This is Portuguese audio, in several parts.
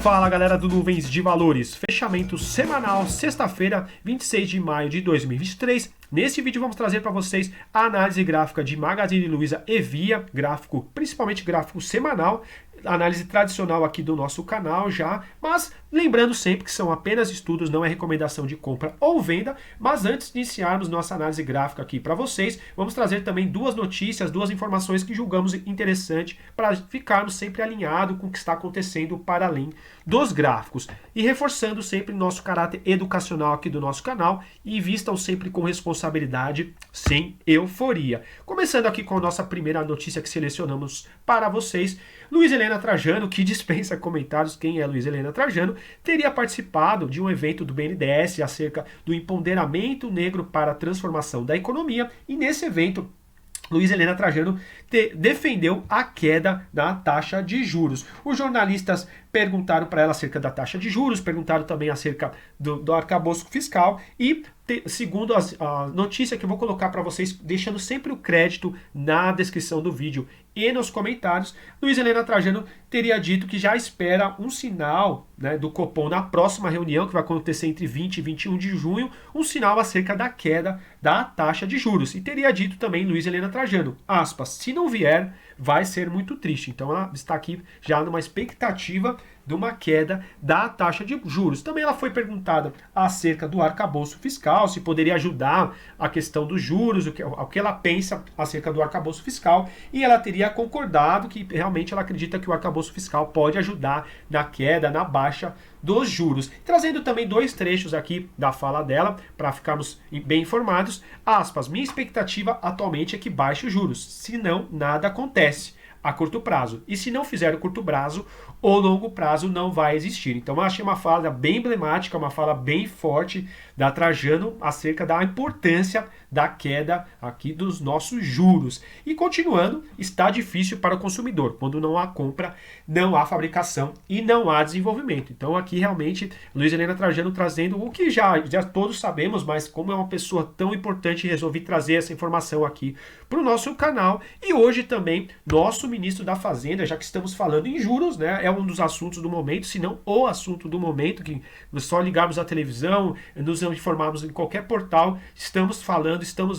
Fala galera do Nuvens de Valores, fechamento semanal, sexta-feira, 26 de maio de 2023. Nesse vídeo vamos trazer para vocês a análise gráfica de Magazine Luiza e Via, gráfico, principalmente gráfico semanal, análise tradicional aqui do nosso canal já, mas lembrando sempre que são apenas estudos, não é recomendação de compra ou venda, mas antes de iniciarmos nossa análise gráfica aqui para vocês, vamos trazer também duas notícias, duas informações que julgamos interessante para ficarmos sempre alinhados com o que está acontecendo para além dos gráficos. E reforçando sempre nosso caráter educacional aqui do nosso canal e vistam sempre com responsabilidade, sem euforia. Começando aqui com a nossa primeira notícia que selecionamos para vocês, Luiz Helena Trajano, que dispensa comentários, quem é Luiz Helena Trajano, teria participado de um evento do BNDES acerca do empoderamento negro para a transformação da economia, e nesse evento Luiz Helena Trajano defendeu a queda da taxa de juros. Os jornalistas perguntaram para ela acerca da taxa de juros, perguntaram também acerca do arcabouço fiscal e, segundo a notícia que eu vou colocar para vocês, deixando sempre o crédito na descrição do vídeo e nos comentários, Luiz Helena Trajano teria dito que já espera um sinal, né, do Copom na próxima reunião, que vai acontecer entre 20 e 21 de junho, um sinal acerca da queda da taxa de juros. E teria dito também Luiz Helena Trajano, aspas, se não vier, vai ser muito triste. Então ela está aqui já numa expectativa de uma queda da taxa de juros. Também ela foi perguntada acerca do arcabouço fiscal, se poderia ajudar a questão dos juros, o que ela pensa acerca do arcabouço fiscal, e ela teria concordado que realmente ela acredita que o arcabouço fiscal pode ajudar na queda, na baixa dos juros. Trazendo também dois trechos aqui da fala dela, para ficarmos bem informados, aspas, minha expectativa atualmente é que baixe os juros, senão nada acontece a curto prazo. E se não fizer o curto prazo, o longo prazo não vai existir. Então eu achei uma fala bem emblemática, uma fala bem forte da Trajano acerca da importância da queda aqui dos nossos juros. E continuando, está difícil para o consumidor. Quando não há compra, não há fabricação e não há desenvolvimento. Então aqui realmente Luiz Helena Trajano trazendo o que já todos sabemos, mas como é uma pessoa tão importante, resolvi trazer essa informação aqui para o nosso canal. E hoje também nosso ministro da Fazenda, já que estamos falando em juros, né, é um dos assuntos do momento, se não o assunto do momento, que só ligarmos a televisão, nos informarmos em qualquer portal, estamos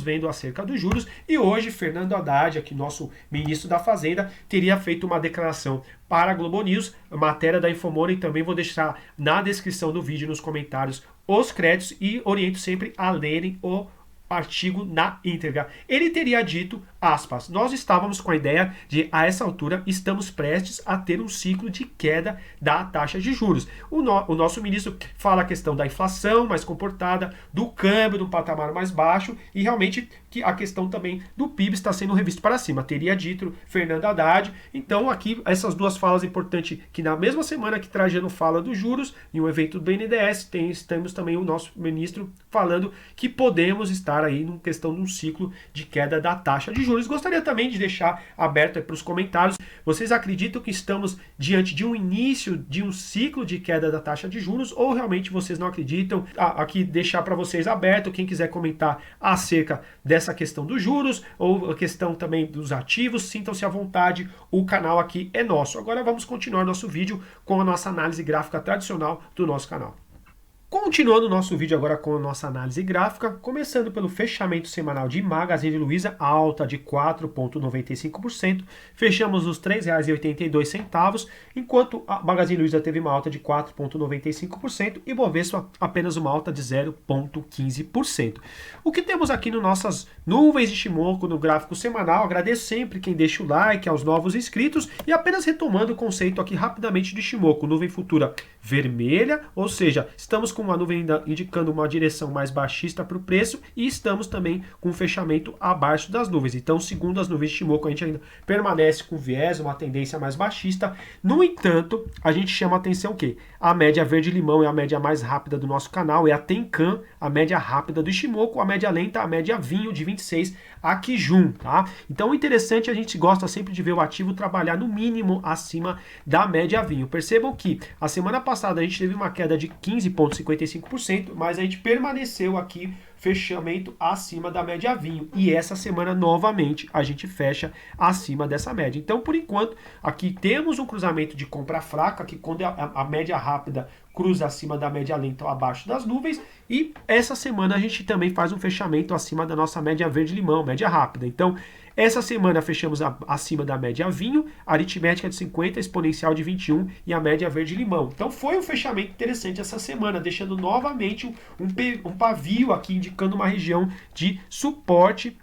vendo acerca dos juros. E hoje Fernando Haddad, aqui nosso ministro da Fazenda, teria feito uma declaração para a Globo News, matéria da Infomoney, também vou deixar na descrição do vídeo, nos comentários, os créditos, e oriento sempre a lerem o artigo na íntegra. Ele teria dito, aspas, nós estávamos com a ideia de, a essa altura, estamos prestes a ter um ciclo de queda da taxa de juros. O nosso ministro fala a questão da inflação mais comportada, do câmbio no patamar mais baixo, e realmente que a questão também do PIB está sendo revisto para cima. Teria dito Fernando Haddad. Então aqui essas duas falas importantes, que na mesma semana que Trajano fala dos juros, em um evento do BNDES, temos também o nosso ministro falando que podemos estar aí numa questão de um ciclo de queda da taxa de juros. Gostaria também de deixar aberto para os comentários, vocês acreditam que estamos diante de um início de um ciclo de queda da taxa de juros, ou realmente vocês não acreditam? Aqui deixar para vocês aberto, quem quiser comentar acerca dessa questão dos juros, ou a questão também dos ativos, sintam-se à vontade, o canal aqui é nosso. Agora vamos continuar nosso vídeo com a nossa análise gráfica tradicional do nosso canal. Continuando o nosso vídeo agora com a nossa análise gráfica, começando pelo fechamento semanal de Magazine Luiza, alta de 4,95%, fechamos nos R$ 3,82, enquanto a Magazine Luiza teve uma alta de 4,95% e Bovespa apenas uma alta de 0,15%. O que temos aqui nas nossas nuvens de Shimoku no gráfico semanal, agradeço sempre quem deixa o like, aos novos inscritos, e apenas retomando o conceito aqui rapidamente de Shimoku, nuvem futura vermelha, ou seja, estamos com uma nuvem indicando uma direção mais baixista para o preço, e estamos também com um fechamento abaixo das nuvens. Então, segundo as nuvens de Shimoku, a gente ainda permanece com viés, uma tendência mais baixista. No entanto, a gente chama a atenção o quê? A média verde-limão é a média mais rápida do nosso canal, é a Tenkan, a média rápida do Shimoku, a média lenta, a média vinho de 26, a Kijun, tá? Então, o interessante, a gente gosta sempre de ver o ativo trabalhar no mínimo acima da média vinho. Percebam que a semana passada a gente teve uma queda de 15,55%, mas a gente permaneceu aqui fechamento acima da média vinho. E essa semana, novamente, a gente fecha acima dessa média. Então, por enquanto, aqui temos um cruzamento de compra fraca, que quando a média rápida cruza acima da média lenta ou abaixo das nuvens, e essa semana a gente também faz um fechamento acima da nossa média verde-limão, média rápida. Então, essa semana fechamos acima da média vinho, aritmética de 50, exponencial de 21 e a média verde-limão. Então, foi um fechamento interessante essa semana, deixando novamente um pavio aqui, indicando uma região de suporte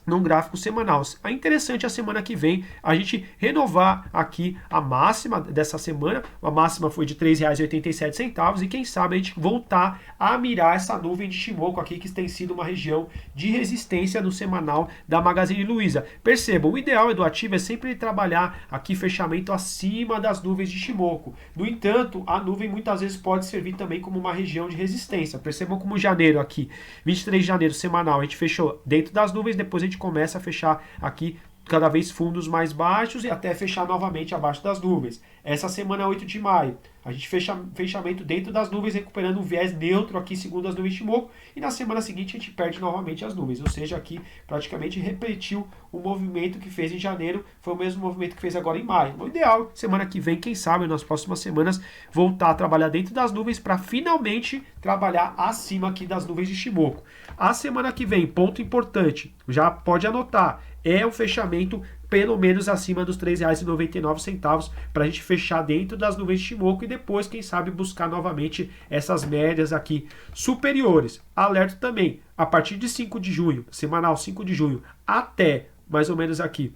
num gráfico semanal. É interessante a semana que vem a gente renovar aqui a máxima dessa semana. A máxima foi de R$ 3,87 e quem sabe a gente voltar a mirar essa nuvem de Shimoku aqui, que tem sido uma região de resistência no semanal da Magazine Luiza. Percebam, o ideal do ativo é sempre trabalhar aqui fechamento acima das nuvens de Shimoku. No entanto, a nuvem muitas vezes pode servir também como uma região de resistência. Percebam como janeiro aqui, 23 de janeiro semanal, a gente fechou dentro das nuvens, depois a gente começa a fechar aqui cada vez fundos mais baixos e até fechar novamente abaixo das nuvens. Essa semana 8 de maio, a gente fecha fechamento dentro das nuvens, recuperando um viés neutro aqui segundo as nuvens de Shimoku, e na semana seguinte a gente perde novamente as nuvens, ou seja, aqui praticamente repetiu o movimento que fez em janeiro, foi o mesmo movimento que fez agora em maio. O ideal, semana que vem, quem sabe, nas próximas semanas, voltar a trabalhar dentro das nuvens para finalmente trabalhar acima aqui das nuvens de Shimoku. A semana que vem, ponto importante, já pode anotar, é um fechamento pelo menos acima dos R$ 3,99 para a gente fechar dentro das nuvens de Shimoku e depois, quem sabe, buscar novamente essas médias aqui superiores. Alerta também, a partir de 5 de junho, semanal 5 de junho, até mais ou menos aqui,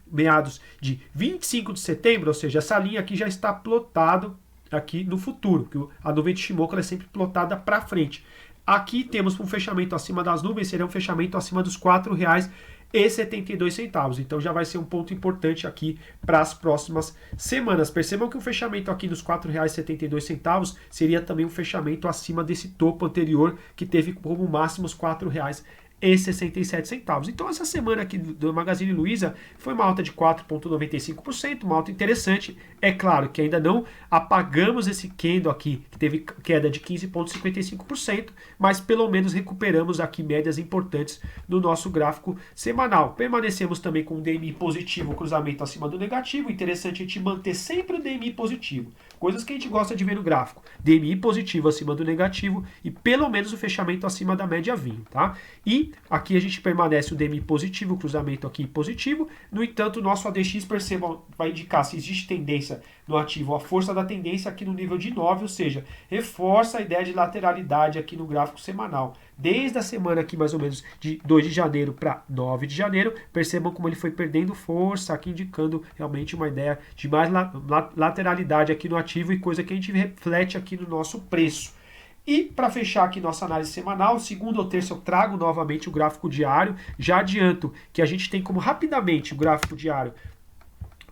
meados de 25 de setembro, ou seja, essa linha aqui já está plotado aqui no futuro, que a nuvem de Shimoku ela é sempre plotada para frente. Aqui temos um fechamento acima das nuvens, será um fechamento acima dos R$ 4,72. Então já vai ser um ponto importante aqui para as próximas semanas. Percebam que o fechamento aqui dos R$ 4,72 seria também um fechamento acima desse topo anterior, que teve como máximo os R$ 4,67. Então essa semana aqui do Magazine Luiza foi uma alta de 4,95%, uma alta interessante. É claro que ainda não apagamos esse candle aqui, que teve queda de 15,55%, mas pelo menos recuperamos aqui médias importantes no nosso gráfico semanal. Permanecemos também com o DMI positivo, cruzamento acima do negativo. Interessante a gente manter sempre o DMI positivo, coisas que a gente gosta de ver no gráfico. DMI positivo acima do negativo e pelo menos o fechamento acima da média vinho, tá? E aqui a gente permanece o DMI positivo, o cruzamento aqui positivo. No entanto, o nosso ADX, percebam, vai indicar se existe tendência no ativo, a força da tendência aqui no nível de 9, ou seja, reforça a ideia de lateralidade aqui no gráfico semanal. Desde a semana aqui, mais ou menos, de 2 de janeiro para 9 de janeiro, percebam como ele foi perdendo força, aqui indicando realmente uma ideia de mais lateralidade aqui no ativo e coisa que a gente reflete aqui no nosso preço. E para fechar aqui nossa análise semanal, segunda ou terça eu trago novamente o gráfico diário. Já adianto que a gente tem como rapidamente o gráfico diário.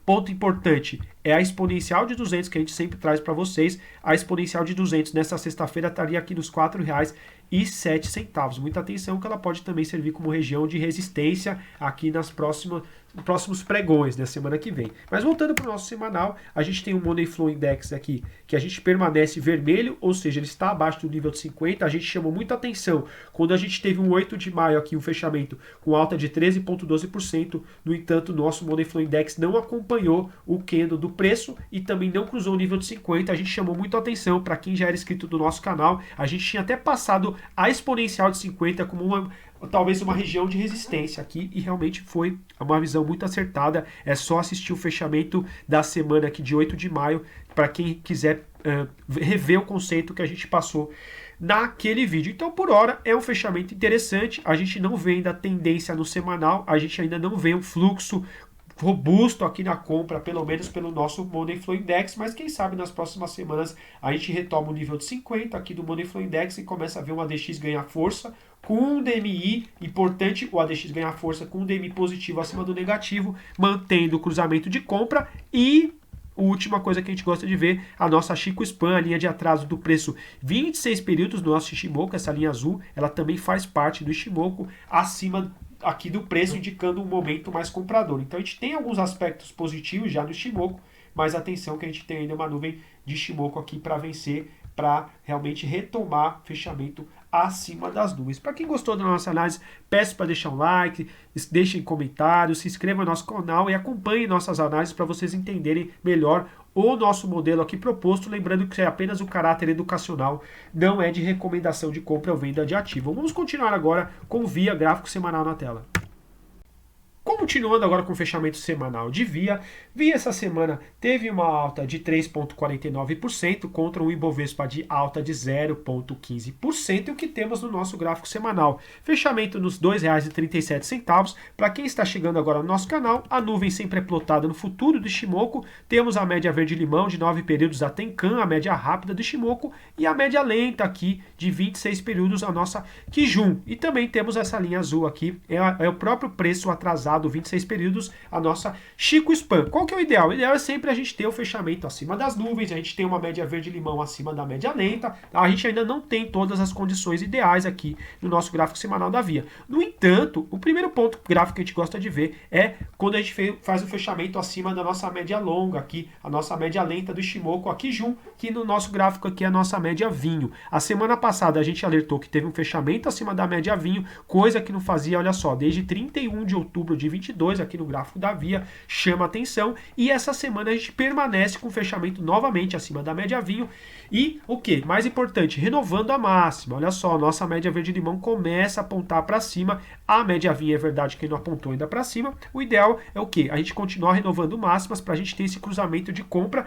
Ponto importante é a exponencial de 200 que a gente sempre traz para vocês. A exponencial de 200 nessa sexta-feira estaria aqui nos R$ 4,07. Muita atenção que ela pode também servir como região de resistência aqui nos próximos pregões da semana que vem. Mas voltando para o nosso semanal, a gente tem um Money Flow Index aqui que a gente permanece vermelho, ou seja, ele está abaixo do nível de 50. A gente chamou muita atenção quando a gente teve um 8 de maio aqui, um fechamento com alta de 13,12%. No entanto, o nosso Money Flow Index não acompanhou o candle do preço e também não cruzou o nível de 50. A gente chamou muito atenção para quem já era inscrito do nosso canal. A gente tinha até passado a exponencial de 50 como talvez uma região de resistência aqui, e realmente foi uma visão muito acertada. É só assistir o fechamento da semana aqui de 8 de maio para quem quiser rever o conceito que a gente passou naquele vídeo. Então, por hora, é um fechamento interessante. A gente não vê ainda tendência no semanal, a gente ainda não vê um fluxo robusto aqui na compra, pelo menos pelo nosso Money Flow Index, mas quem sabe nas próximas semanas a gente retoma o nível de 50 aqui do Money Flow Index e começa a ver o ADX ganhar força com um DMI, importante o ADX ganhar força com um DMI positivo acima do negativo, mantendo o cruzamento de compra. E a última coisa que a gente gosta de ver, a nossa Chico Span, a linha de atraso do preço 26 períodos do nosso Ishimoku, essa linha azul, ela também faz parte do Ishimoku, acima aqui do preço, indicando um momento mais comprador. Então a gente tem alguns aspectos positivos já no Ishimoku, mas atenção que a gente tem ainda uma nuvem de Ishimoku aqui para vencer, para realmente retomar fechamento acima das nuvens. Para quem gostou da nossa análise, peço para deixar um like, deixem comentários, se inscreva no nosso canal e acompanhem nossas análises para vocês entenderem melhor o nosso modelo aqui proposto, lembrando que é apenas o caráter educacional, não é de recomendação de compra ou venda de ativo. Vamos continuar agora com o VIA gráfico semanal na tela. Continuando agora com o fechamento semanal de VIA, VIA essa semana teve uma alta de 3,49% contra um Ibovespa de alta de 0,15%, o que temos no nosso gráfico semanal. Fechamento nos R$ 2,37. Para quem está chegando agora no nosso canal, a nuvem sempre é plotada no futuro do Ichimoku, temos a média verde-limão de 9 períodos da Tenkan, a média rápida do Ichimoku, e a média lenta aqui de 26 períodos, a nossa Kijun. E também temos essa linha azul aqui, é o próprio preço atrasado 26 períodos, a nossa Chico Span. Qual que é o ideal? O ideal é sempre a gente ter o fechamento acima das nuvens, a gente tem uma média verde-limão acima da média lenta, a gente ainda não tem todas as condições ideais aqui no nosso gráfico semanal da VIA. No entanto, o primeiro ponto gráfico que a gente gosta de ver é quando a gente faz o fechamento acima da nossa média longa aqui, a nossa média lenta do Ichimoku aqui junto, que no nosso gráfico aqui é a nossa média vinho. A semana passada a gente alertou que teve um fechamento acima da média vinho, coisa que não fazia, olha só, desde 31 de outubro de 22 aqui no gráfico da VIA, chama atenção, e essa semana a gente permanece com fechamento novamente acima da média vinho e o que? Mais importante, renovando a máxima. Olha só, nossa média verde-limão começa a apontar para cima, a média vinho é verdade que não apontou ainda para cima, o ideal é o que? A gente continuar renovando máximas para a gente ter esse cruzamento de compra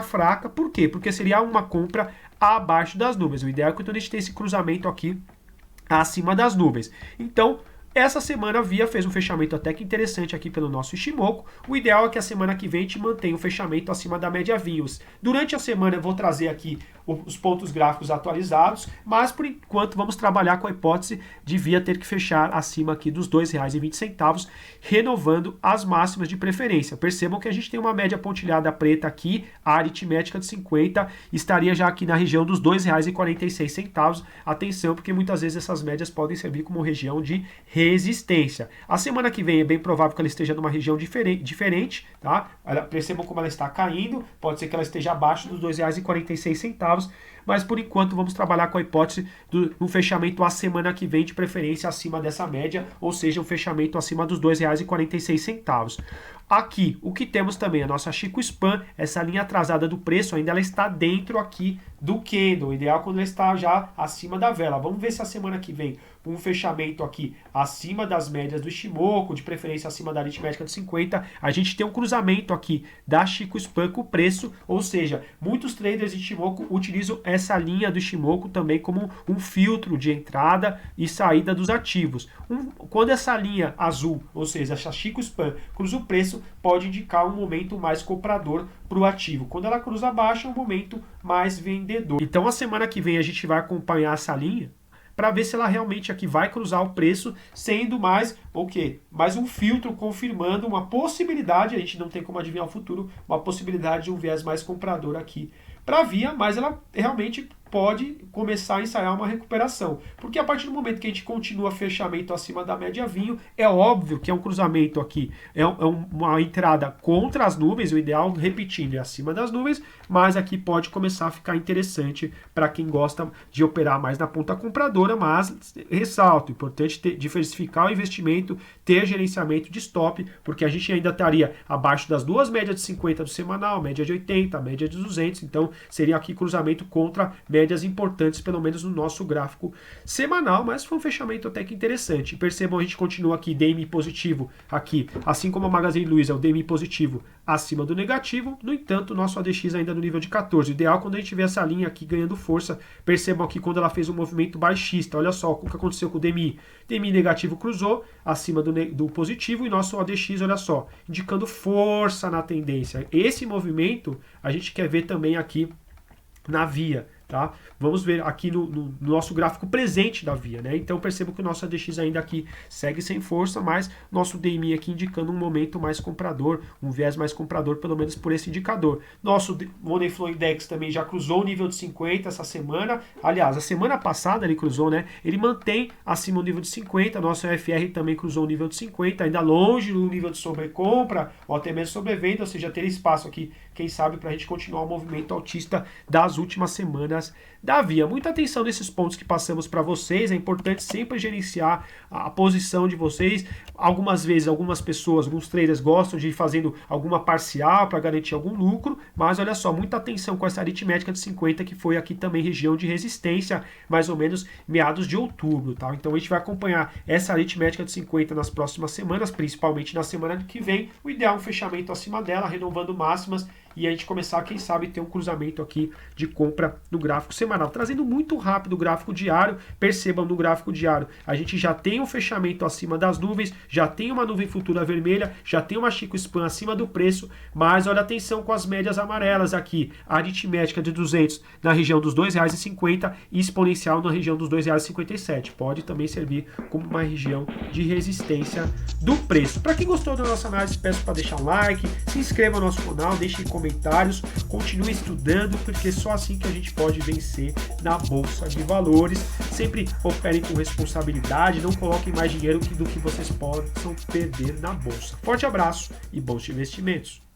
fraca. Por quê? Porque seria uma compra abaixo das nuvens. O ideal é que a gente tenha esse cruzamento aqui acima das nuvens. Então, essa semana a VIA fez um fechamento até que interessante aqui pelo nosso Ichimoku. O ideal é que a semana que vem a gente mantenha o fechamento acima da média vinhos. Durante a semana eu vou trazer aqui os pontos gráficos atualizados, mas por enquanto vamos trabalhar com a hipótese de VIA ter que fechar acima aqui dos R$ 2,20, renovando as máximas de preferência. Percebam que a gente tem uma média pontilhada preta aqui, a aritmética de 50 estaria já aqui na região dos R$ 2,46. Atenção, porque muitas vezes essas médias podem servir como região de resistência. A semana que vem é bem provável que ela esteja numa região diferente, tá? Percebam como ela está caindo, pode ser que ela esteja abaixo dos R$ 2,46, mas por enquanto vamos trabalhar com a hipótese do fechamento a semana que vem, de preferência acima dessa média, ou seja, um fechamento acima dos R$ 2,46. Aqui, o que temos também, a nossa Chico Span, essa linha atrasada do preço, ainda ela está dentro aqui do candle, o ideal é quando ela está já acima da vela. Vamos ver se a semana que vem um fechamento aqui acima das médias do Ichimoku, de preferência acima da aritmética de 50, a gente tem um cruzamento aqui da Chico Span com o preço, ou seja, muitos traders de Ichimoku utilizam essa linha do Ichimoku também como um filtro de entrada e saída dos ativos. Quando essa linha azul, ou seja, essa Chico Span, cruza o preço, pode indicar um momento mais comprador para o ativo. Quando ela cruza abaixo, é um momento mais vendedor. Então, a semana que vem a gente vai acompanhar essa linha para ver se ela realmente aqui vai cruzar o preço, sendo mais o quê? Mais um filtro confirmando uma possibilidade, a gente não tem como adivinhar o futuro, uma possibilidade de um viés mais comprador aqui para a VIA, mas ela realmente pode começar a ensaiar uma recuperação. Porque a partir do momento que a gente continua fechamento acima da média vinho, é óbvio que é um cruzamento aqui, é uma entrada contra as nuvens, o ideal, repetindo, é acima das nuvens, mas aqui pode começar a ficar interessante para quem gosta de operar mais na ponta compradora, mas ressalto, importante diversificar o investimento, ter gerenciamento de stop, porque a gente ainda estaria abaixo das duas médias de 50 do semanal, média de 80, média de 200, então seria aqui cruzamento contra médias importantes, pelo menos no nosso gráfico semanal, mas foi um fechamento até que interessante. Percebam, a gente continua aqui, DMI positivo aqui, assim como a Magazine Luiza, o DMI positivo acima do negativo, no entanto, o nosso ADX ainda no nível de 14. O ideal quando a gente vê essa linha aqui ganhando força, percebam aqui quando ela fez um movimento baixista, olha só o que aconteceu com o DMI. DMI negativo cruzou acima do positivo e nosso ADX, olha só, indicando força na tendência. Esse movimento a gente quer ver também aqui na VIA, tá? Vamos ver aqui no nosso gráfico presente da VIA, né? Então percebo que o nosso ADX ainda aqui segue sem força, mas nosso DMI aqui indicando um momento mais comprador, um viés mais comprador, pelo menos por esse indicador. Nosso Money Flow Index também já cruzou o nível de 50 essa semana. Aliás, a semana passada ele cruzou, né? Ele mantém acima o nível de 50, nosso FR também cruzou o nível de 50, ainda longe do nível de sobrecompra, ou até mesmo sobrevenda, ou seja, ter espaço aqui, quem sabe, para a gente continuar o movimento altista das últimas semanas semanas da Via. Muita atenção nesses pontos que passamos para vocês, é importante sempre gerenciar a posição de vocês. Algumas vezes, algumas pessoas, alguns traders gostam de ir fazendo alguma parcial para garantir algum lucro, mas olha só, muita atenção com essa aritmética de 50, que foi aqui também região de resistência, mais ou menos meados de outubro, tá? Então a gente vai acompanhar essa aritmética de 50 nas próximas semanas, principalmente na semana que vem. O ideal é um fechamento acima dela, renovando máximas, e a gente começar, quem sabe, ter um cruzamento aqui de compra no gráfico semanal. Trazendo muito rápido o gráfico diário, percebam no gráfico diário, a gente já tem um fechamento acima das nuvens, já tem uma nuvem futura vermelha, já tem uma Chico Span acima do preço, mas olha atenção com as médias amarelas aqui, a aritmética de 200 na região dos R$ 2,50 e exponencial na região dos R$ 2,57. Pode também servir como uma região de resistência do preço. Para quem gostou da nossa análise, peço para deixar um like, se inscreva no nosso canal, deixe comentários, continue estudando, porque só assim que a gente pode vencer na Bolsa de Valores. Sempre operem com responsabilidade, não coloquem mais dinheiro do que vocês possam perder na Bolsa. Forte abraço e bons investimentos!